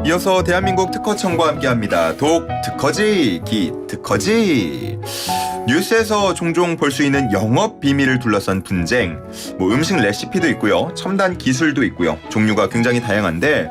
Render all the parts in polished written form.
이어서 대한민국 특허청과 함께합니다. 독 특허지, 기 특허지. 뉴스에서 종종 볼 수 있는 영업 비밀을 둘러싼 분쟁, 음식 레시피도 있고요, 첨단 기술도 있고요. 종류가 굉장히 다양한데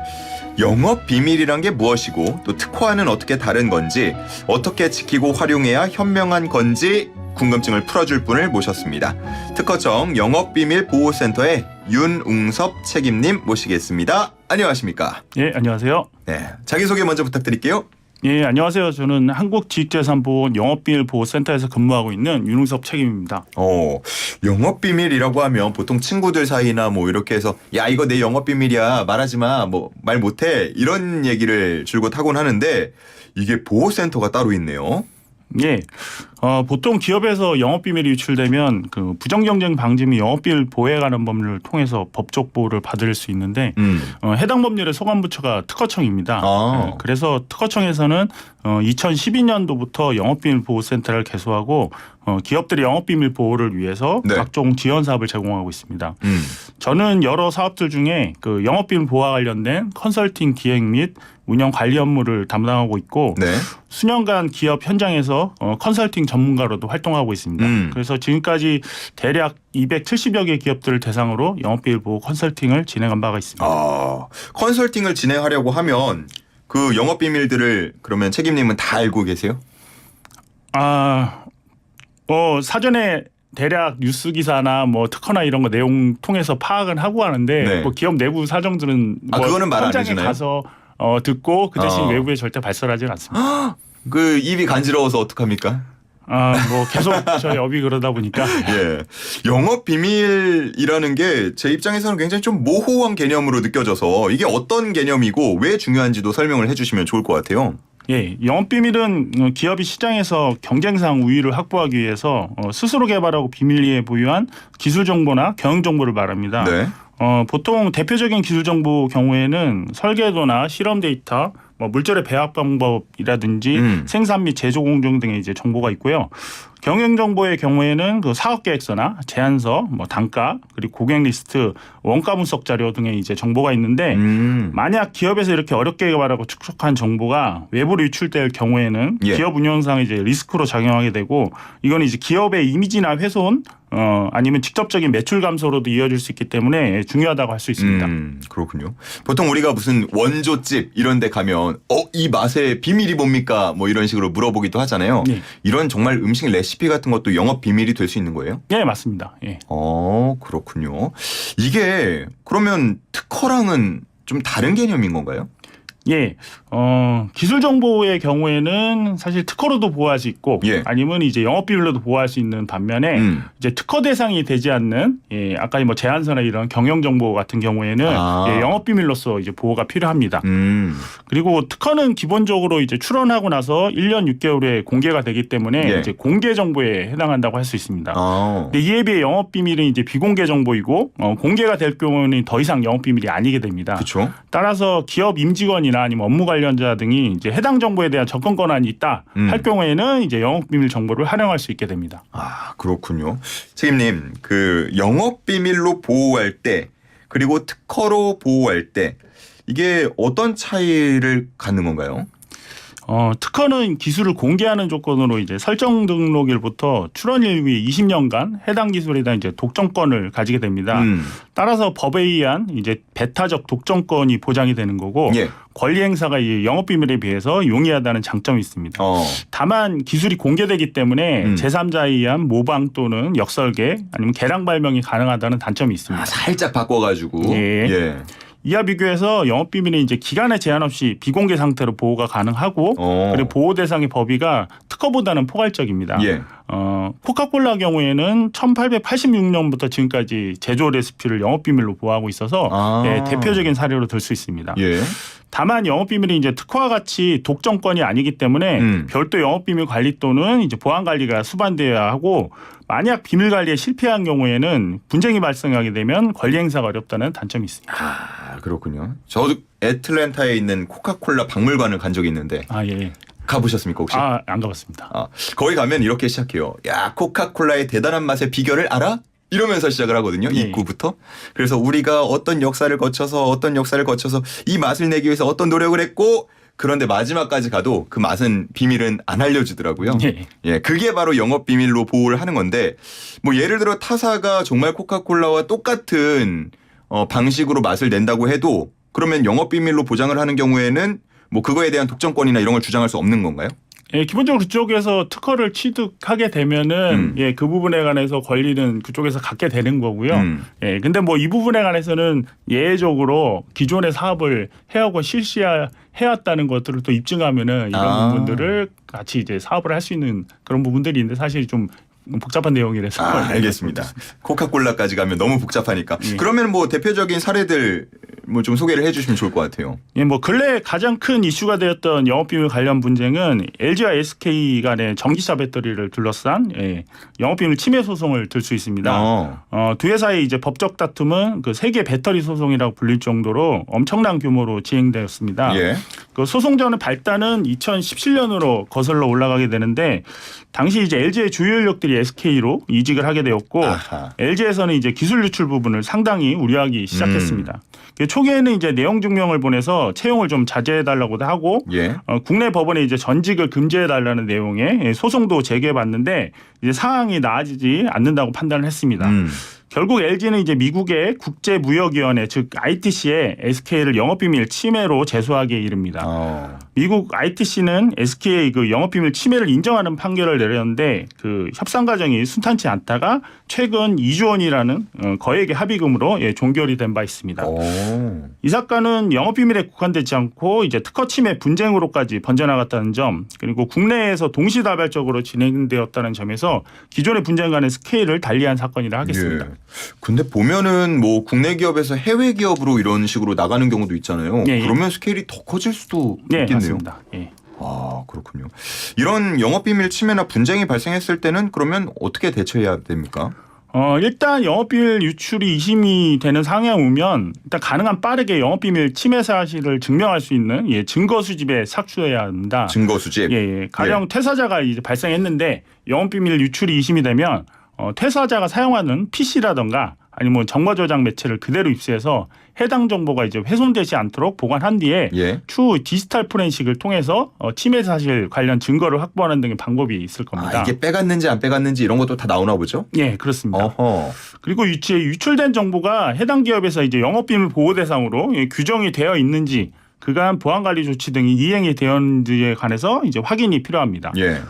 영업 비밀이란 게 무엇이고 또 특허와는 어떻게 다른 건지, 어떻게 지키고 활용해야 현명한 건지 궁금증을 풀어줄 분을 모셨습니다. 특허청 영업비밀보호센터의 윤웅섭 책임님 모시겠습니다. 안녕하십니까? 예, 안녕하세요. 네, 자기소개 먼저 부탁드릴게요. 예, 안녕하세요. 저는 한국지식재산보호 영업비밀보호센터에서 근무하고 있는 윤웅섭 책임입니다. 영업비밀이라고 하면 보통 친구들 사이나 이렇게 해서 야, 이거 내 영업비밀이야, 말하지 마, 말 못해, 이런 얘기를 줄곧 하곤 하는데 이게 보호센터가 따로 있네요. 예, 보통 기업에서 영업비밀이 유출되면 그 부정경쟁 방지 및 영업비밀 보호에 관한 법률을 통해서 법적 보호를 받을 수 있는데 해당 법률의 소관부처가 특허청입니다. 그래서 특허청에서는 2012년도부터 영업비밀보호센터를 개소하고 기업들의 영업비밀 보호를 위해서 각종 지원 사업을 제공하고 있습니다. 저는 여러 사업들 중에 그 영업비밀 보호와 관련된 컨설팅 기획 및 운영 관리 업무를 담당하고 있고 수년간 기업 현장에서 컨설팅 전문가로도 활동하고 있습니다. 그래서 지금까지 대략 270여 개 기업들을 대상으로 영업비밀 보호 컨설팅을 진행한 바가 있습니다. 컨설팅을 진행하려고 하면 그 영업비밀들을 그러면 책임님은 다 알고 계세요? 사전에 대략 뉴스 기사나 특허나 이런 거 내용 통해서 파악은 하고 하는데 기업 내부 사정들은 그거는 말 안 현장에 해주나요? 가서 듣고 그 대신 외부에 절대 발설하지는 않습니다. 그 입이 간지러워서 어떡합니까? 계속 저희 업이 그러다 보니까. 예. 영업 비밀이라는 게 제 입장에서는 굉장히 좀 모호한 개념으로 느껴져서 이게 어떤 개념이고 왜 중요한지도 설명을 해주시면 좋을 것 같아요. 예, 영업비밀은 기업이 시장에서 경쟁상 우위를 확보하기 위해서 스스로 개발하고 비밀리에 보유한 기술 정보나 경영 정보를 말합니다. 보통 대표적인 기술 정보 경우에는 설계도나 실험 데이터, 물질의 배합 방법이라든지 생산 및 제조 공정 등의 이제 정보가 있고요. 경영 정보의 경우에는 그 사업 계획서나 제안서, 단가, 그리고 고객 리스트, 원가 분석 자료 등의 이제 정보가 있는데 만약 기업에서 이렇게 어렵게 개발하고 축적한 정보가 외부로 유출될 경우에는 기업 운영상 이제 리스크로 작용하게 되고 이건 이제 기업의 이미지나 훼손 아니면 직접적인 매출 감소로도 이어질 수 있기 때문에 중요하다고 할 수 있습니다. 그렇군요. 보통 우리가 무슨 원조집 이런 데 가면 이 맛의 비밀이 뭡니까? 이런 식으로 물어보기도 하잖아요. 이런 정말 음식 레시피 같은 것도 영업 비밀이 될 수 있는 거예요? 네, 맞습니다. 예. 그렇군요. 이게 그러면 특허랑은 좀 다른 개념인 건가요? 예, 기술 정보의 경우에는 사실 특허로도 보호할 수 있고 아니면 이제 영업 비밀로도 보호할 수 있는 반면에 이제 특허 대상이 되지 않는 아까 제안서나 이런 경영 정보 같은 경우에는 영업 비밀로서 이제 보호가 필요합니다. 그리고 특허는 기본적으로 이제 출원하고 나서 1년 6개월에 공개가 되기 때문에 이제 공개 정보에 해당한다고 할 수 있습니다. 근데 이에 비해 영업 비밀은 이제 비공개 정보이고 공개가 될 경우는 더 이상 영업 비밀이 아니게 됩니다. 그쵸? 따라서 기업 임직원이나 아니면 업무 관련자 등이 이제 해당 정보에 대한 접근 권한이 있다 할 경우에는 이제 영업 비밀 정보를 활용할 수 있게 됩니다. 그렇군요. 책임님, 그 영업 비밀로 보호할 때 그리고 특허로 보호할 때 이게 어떤 차이를 갖는 건가요? 특허는 기술을 공개하는 조건으로 이제 설정 등록일부터 출원일 후에 20년간 해당 기술에 대한 이제 독점권을 가지게 됩니다. 따라서 법에 의한 이제 배타적 독점권이 보장이 되는 거고 권리 행사가 이 영업 비밀에 비해서 용이하다는 장점이 있습니다. 다만 기술이 공개되기 때문에 제3자에 의한 모방 또는 역설계 아니면 개량 발명이 가능하다는 단점이 있습니다. 살짝 바꿔가지고. 이와 비교해서 영업비밀은 이제 기간에 제한 없이 비공개 상태로 보호가 가능하고 그리고 보호 대상의 범위가 특허보다는 포괄적입니다. 코카콜라 경우에는 1886년부터 지금까지 제조 레시피를 영업비밀로 보호하고 있어서 대표적인 사례로 들 수 있습니다. 다만 영업비밀이 이제 특허와 같이 독점권이 아니기 때문에 별도 영업비밀 관리 또는 이제 보안 관리가 수반되어야 하고 만약 비밀 관리에 실패한 경우에는 분쟁이 발생하게 되면 권리 행사가 어렵다는 단점이 있습니다. 그렇군요. 저도 애틀랜타에 있는 코카콜라 박물관을 간 적이 있는데 가보셨습니까 혹시? 안 가봤습니다. 거기 가면 이렇게 시작해요. 야, 코카콜라의 대단한 맛의 비결을 알아? 이러면서 시작을 하거든요. 예. 입구부터. 그래서 우리가 어떤 역사를 거쳐서 이 맛을 내기 위해서 어떤 노력을 했고 그런데 마지막까지 가도 그 맛은 비밀은 안 알려주더라고요. 예. 예, 그게 바로 영업 비밀로 보호를 하는 건데 뭐 예를 들어 타사가 정말 코카콜라와 똑같은 방식으로 맛을 낸다고 해도 그러면 영업 비밀로 보장을 하는 경우에는 뭐 그거에 대한 독점권이나 이런 걸 주장할 수 없는 건가요? 예, 기본적으로 그쪽에서 특허를 취득하게 되면은 예, 그 부분에 관해서 권리는 그쪽에서 갖게 되는 거고요. 예, 근데 뭐 이 부분에 관해서는 예외적으로 기존의 사업을 해오고 실시해왔다는 것들을 또 입증하면은 이런 부분들을 같이 이제 사업을 할 수 있는 그런 부분들이 있는데 사실 좀 복잡한 내용이라서. 알겠습니다. 코카콜라까지 가면 너무 복잡하니까. 예. 그러면 뭐 대표적인 사례들 뭐 좀 소개를 해주시면 좋을 것 같아요. 예, 뭐 근래 가장 큰 이슈가 되었던 영업비밀 관련 분쟁은 LG와 SK 간의 전기차 배터리를 둘러싼 영업비밀 침해 소송을 들 수 있습니다. 두 회사의 이제 법적 다툼은 그 세계 배터리 소송이라고 불릴 정도로 엄청난 규모로 진행되었습니다. 예. 그 소송전의 발단은 2017년으로 거슬러 올라가게 되는데 당시 이제 LG의 주요 인력들이 SK로 이직을 하게 되었고 아하. LG에서는 이제 기술 유출 부분을 상당히 우려하기 시작했습니다. 초기에는 이제 내용 증명을 보내서 채용을 좀 자제해달라고도 하고 예. 국내 법원에 이제 전직을 금지해달라는 내용의 소송도 제기해봤는데 이제 상황이 나아지지 않는다고 판단을 했습니다. 결국 LG는 이제 미국의 국제무역위원회 즉 ITC에 SK를 영업비밀 침해로 제소하기에 이릅니다. 미국 ITC는 SK의 그 영업비밀 침해를 인정하는 판결을 내렸는데 그 협상 과정이 순탄치 않다가 최근 2조 원이라는 거액의 합의금으로 종결이 된 바 있습니다. 이 사건은 영업비밀에 국한되지 않고 이제 특허 침해 분쟁으로까지 번져나갔다는 점 그리고 국내에서 동시다발적으로 진행되었다는 점에서 기존의 분쟁과는 스케일을 달리한 사건이라 하겠습니다. 예. 근데 보면은 뭐 국내 기업에서 해외 기업으로 이런 식으로 나가는 경우도 있잖아요. 예, 예. 그러면 스케일이 더 커질 수도 네, 있겠네요. 맞습니다. 예. 아, 그렇군요. 이런 영업비밀 침해나 분쟁이 발생했을 때는 그러면 어떻게 대처해야 됩니까? 일단 영업비밀 유출이 의심이 되는 상황에 오면 일단 가능한 빠르게 영업비밀 침해 사실을 증명할 수 있는 증거 수집에 착수해야 합니다. 증거 수집. 예. 가령 퇴사자가 이제 발생했는데 영업비밀 유출이 의심이 되면 퇴사자가 사용하는 PC라던가 아니면 정보 저장 매체를 그대로 입수해서 해당 정보가 이제 훼손되지 않도록 보관한 뒤에 추후 디지털 포렌식을 통해서 침해 사실 관련 증거를 확보하는 등의 방법이 있을 겁니다. 이게 빼갔는지 안 빼갔는지 이런 것도 다 나오나 보죠? 예, 그렇습니다. 어허. 그리고 유출된 정보가 해당 기업에서 이제 영업비밀 보호 대상으로 규정이 되어 있는지 그간 보안관리 조치 등이 이행이 되었는지에 관해서 이제 확인이 필요합니다. 예.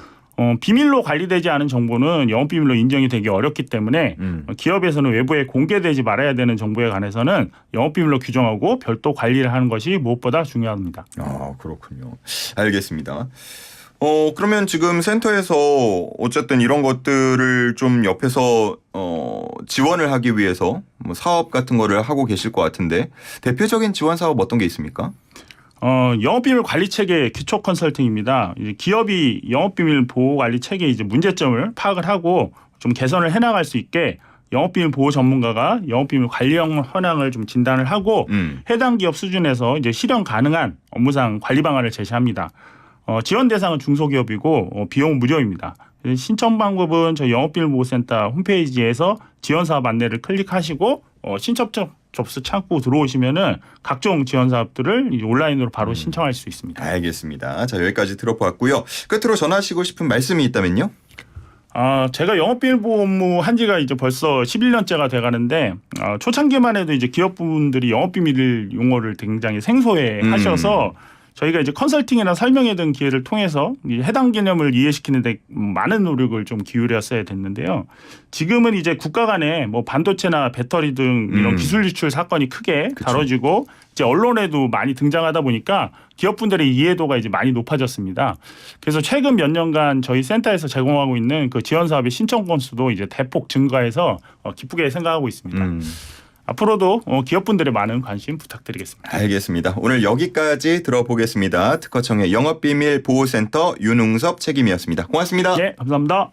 비밀로 관리되지 않은 정보는 영업비밀로 인정이 되기 어렵기 때문에 기업에서는 외부에 공개되지 말아야 되는 정보에 관해서는 영업비밀로 규정하고 별도 관리를 하는 것이 무엇보다 중요합니다. 아, 그렇군요. 알겠습니다. 그러면 지금 센터에서 어쨌든 이런 것들을 좀 옆에서 지원을 하기 위해서 뭐 사업 같은 거를 하고 계실 것 같은데 대표적인 지원 사업 어떤 게 있습니까? 영업비밀 관리 체계 기초 컨설팅입니다. 이제 기업이 영업비밀 보호 관리 체계 이제 문제점을 파악을 하고 좀 개선을 해나갈 수 있게 영업비밀 보호 전문가가 영업비밀 관리 현황을 좀 진단을 하고 해당 기업 수준에서 이제 실현 가능한 업무상 관리 방안을 제시합니다. 지원 대상은 중소기업이고 비용 무료입니다. 신청 방법은 저희 영업비밀보호센터 홈페이지에서 지원 사업 안내를 클릭하시고 신청 접수 창구 들어오시면은 각종 지원 사업들을 온라인으로 바로 신청할 수 있습니다. 알겠습니다. 자, 여기까지 들어보았고요. 끝으로 전하시고 싶은 말씀이 있다면요? 제가 영업비밀 보호 업무 한 지가 이제 벌써 11년째가 돼가는데 초창기만 해도 이제 기업분들이 영업비밀 용어를 굉장히 생소해 하셔서 저희가 이제 컨설팅이나 설명회 등 기회를 통해서 해당 개념을 이해시키는 데 많은 노력을 좀 기울였어야 됐는데요. 지금은 이제 국가 간에 뭐 반도체나 배터리 등 이런 기술 유출 사건이 크게 다뤄지고 이제 언론에도 많이 등장하다 보니까 기업분들의 이해도가 이제 많이 높아졌습니다. 그래서 최근 몇 년간 저희 센터에서 제공하고 있는 그 지원 사업의 신청 건수도 이제 대폭 증가해서 기쁘게 생각하고 있습니다. 앞으로도 기업분들의 많은 관심 부탁드리겠습니다. 알겠습니다. 오늘 여기까지 들어보겠습니다. 특허청의 영업비밀 보호센터 윤웅섭 책임이었습니다. 고맙습니다. 네, 감사합니다.